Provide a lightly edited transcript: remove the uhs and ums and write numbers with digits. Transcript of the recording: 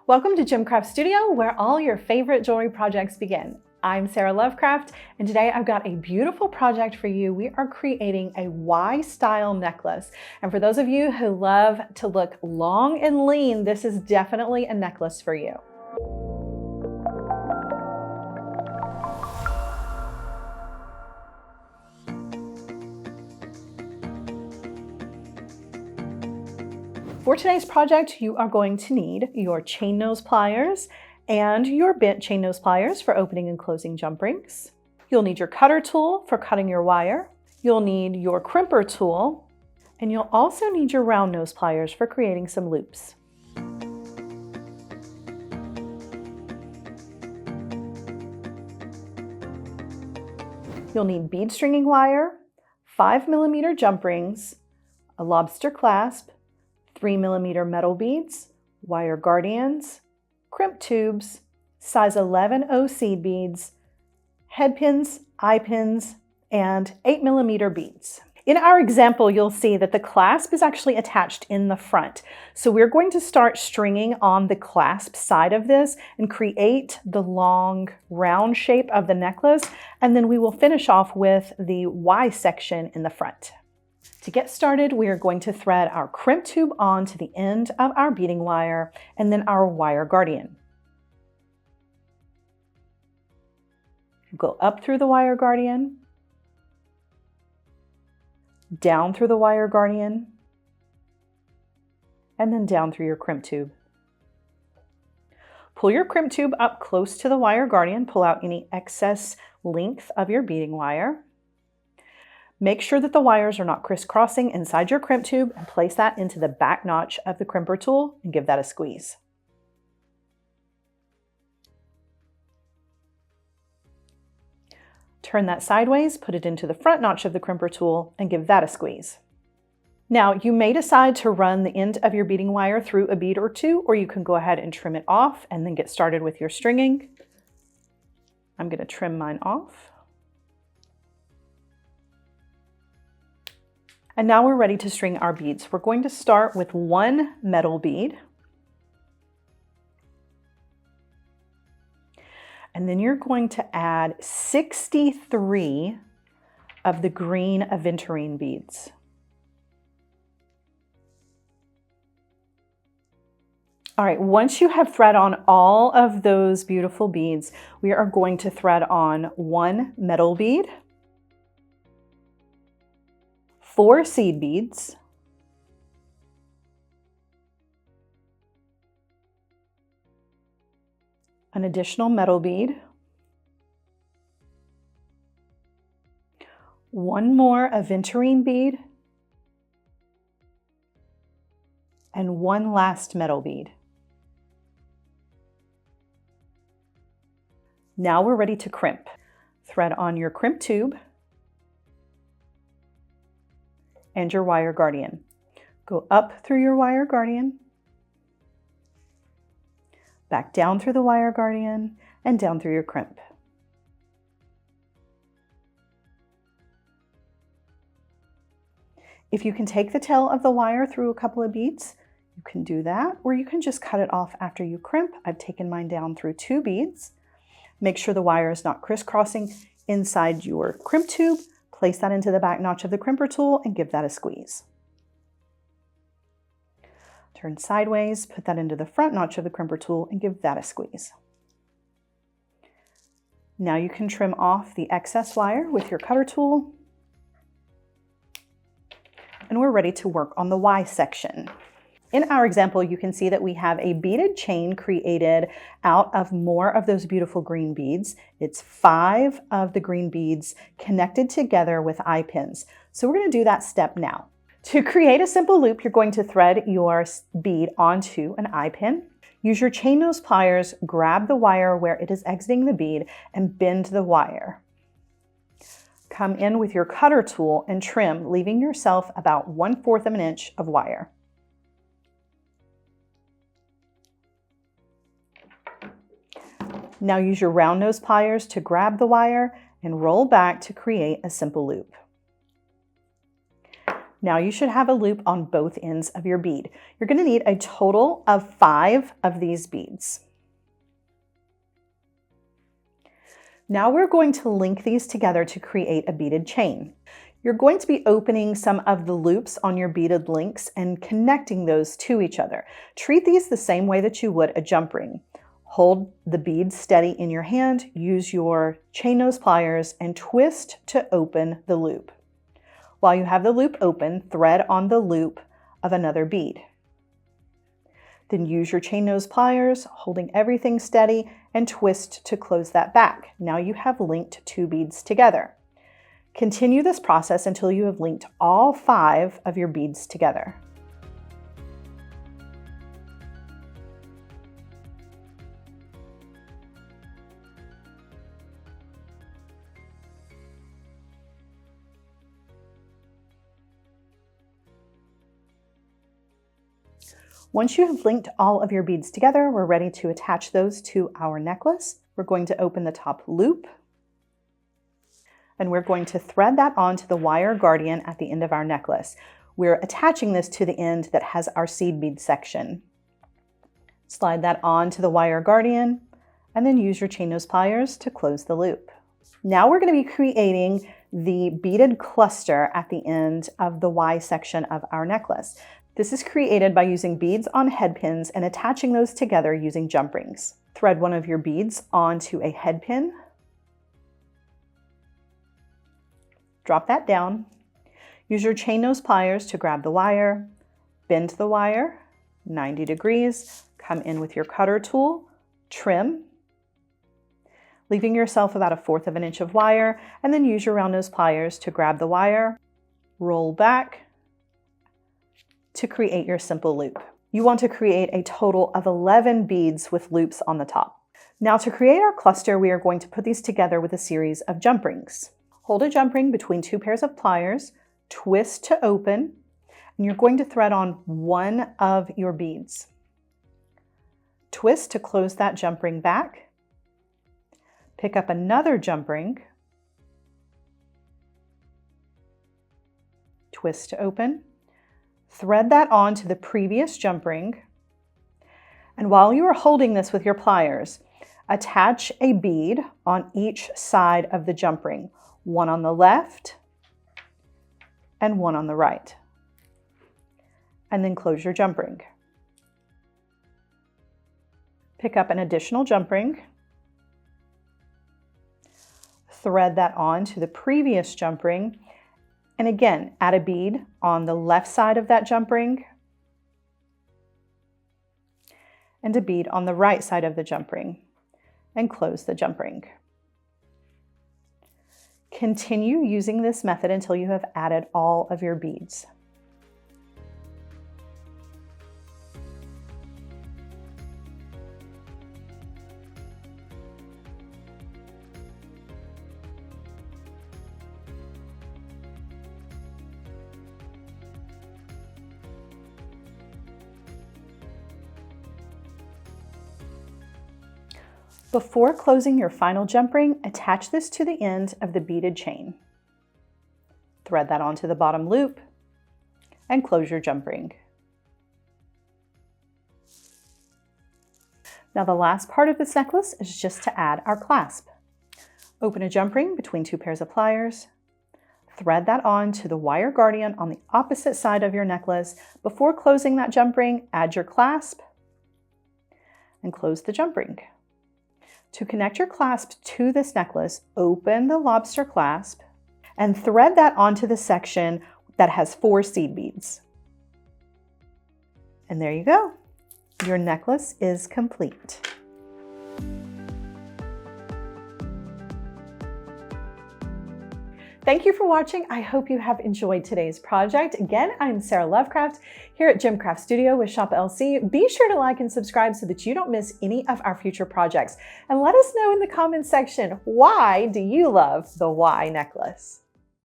Welcome to Gemcraft Studio, where all your favorite jewelry projects begin. I'm Sara Lovecraft, and today I've got a beautiful project for you. We are creating a Y-style necklace. And for those of you who love to look long and lean, this is definitely a necklace for you. For today's project, you are going to need your chain nose pliers and your bent chain nose pliers for opening and closing jump rings. You'll need your cutter tool for cutting your wire. You'll need your crimper tool, and you'll also need your round nose pliers for creating some loops. You'll need bead stringing wire, 5mm jump rings, a lobster clasp, 3mm metal beads, wire guardians, crimp tubes, size 11 seed beads, head pins, eye pins, and 8mm beads. In our example, you'll see that the clasp is actually attached in the front. So we're going to start stringing on the clasp side of this and create the long round shape of the necklace, and then we will finish off with the Y section in the front. To get started, we are going to thread our crimp tube onto the end of our beading wire and then our wire guardian. Go up through the wire guardian, down through the wire guardian, and then down through your crimp tube. Pull your crimp tube up close to the wire guardian, pull out any excess length of your beading wire. Make sure that the wires are not crisscrossing inside your crimp tube and place that into the back notch of the crimper tool and give that a squeeze. Turn that sideways, put it into the front notch of the crimper tool and give that a squeeze. Now, you may decide to run the end of your beading wire through a bead or two, or you can go ahead and trim it off and then get started with your stringing. I'm going to trim mine off. And now we're ready to string our beads. We're going to start with one metal bead. And then you're going to add 63 of the green Aventurine beads. All right, once you have thread on all of those beautiful beads, we are going to thread on one metal bead, 4 seed beads, an additional metal bead, one more Aventurine bead, and one last metal bead. Now we're ready to crimp. Thread on your crimp tube and your wire guardian. Go up through your wire guardian, back down through the wire guardian, and down through your crimp. If you can take the tail of the wire through a couple of beads, you can do that, or you can just cut it off after you crimp. I've taken mine down through 2 beads. Make sure the wire is not crisscrossing inside your crimp tube. Place that into the back notch of the crimper tool and give that a squeeze. Turn sideways, put that into the front notch of the crimper tool and give that a squeeze. Now you can trim off the excess wire with your cutter tool. And we're ready to work on the Y section. In our example, you can see that we have a beaded chain created out of more of those beautiful green beads. It's 5 of the green beads connected together with eye pins. So we're going to do that step now. To create a simple loop, you're going to thread your bead onto an eye pin. Use your chain nose pliers, grab the wire where it is exiting the bead, and bend the wire. Come in with your cutter tool and trim, leaving yourself about 1/4 of an inch of wire. Now use your round nose pliers to grab the wire and roll back to create a simple loop. Now you should have a loop on both ends of your bead. You're going to need a total of 5 of these beads. Now we're going to link these together to create a beaded chain. You're going to be opening some of the loops on your beaded links and connecting those to each other. Treat these the same way that you would a jump ring. Hold the bead steady in your hand, use your chain nose pliers, and twist to open the loop. While you have the loop open, thread on the loop of another bead. Then use your chain nose pliers, holding everything steady, and twist to close that back. Now you have linked 2 beads together. Continue this process until you have linked all 5 of your beads together. Once you have linked all of your beads together, we're ready to attach those to our necklace. We're going to open the top loop, and we're going to thread that onto the wire guardian at the end of our necklace. We're attaching this to the end that has our seed bead section. Slide that onto the wire guardian, and then use your chain nose pliers to close the loop. Now we're going to be creating the beaded cluster at the end of the Y section of our necklace. This is created by using beads on head pins and attaching those together using jump rings. Thread one of your beads onto a head pin. Drop that down. Use your chain nose pliers to grab the wire, bend the wire 90 degrees, come in with your cutter tool, trim, leaving yourself about 1/4 of an inch of wire, and then use your round nose pliers to grab the wire, roll back, to create your simple loop. You want to create a total of 11 beads with loops on the top. Now to create our cluster, we are going to put these together with a series of jump rings. Hold a jump ring between 2 pairs of pliers, twist to open, and you're going to thread on one of your beads. Twist to close that jump ring back. Pick up another jump ring. Twist to open. Thread that onto the previous jump ring, and while you are holding this with your pliers, attach a bead on each side of the jump ring, one on the left and one on the right, and then close your jump ring. Pick up an additional jump ring, thread that on to the previous jump ring, and again, add a bead on the left side of that jump ring and a bead on the right side of the jump ring, and close the jump ring. Continue using this method until you have added all of your beads. Before closing your final jump ring, attach this to the end of the beaded chain. Thread that onto the bottom loop and close your jump ring. Now the last part of this necklace is just to add our clasp. Open a jump ring between 2 pairs of pliers. Thread that on to the wire guardian on the opposite side of your necklace. Before closing that jump ring, add your clasp and close the jump ring. To connect your clasp to this necklace, open the lobster clasp and thread that onto the section that has 4 seed beads. And there you go. Your necklace is complete. Thank you for watching. I hope you have enjoyed today's project. Again, I'm Sara Lovecraft here at Gemcraft Studio with Shop LC. Be sure to like and subscribe so that you don't miss any of our future projects. And let us know in the comments section, why do you love the Y necklace?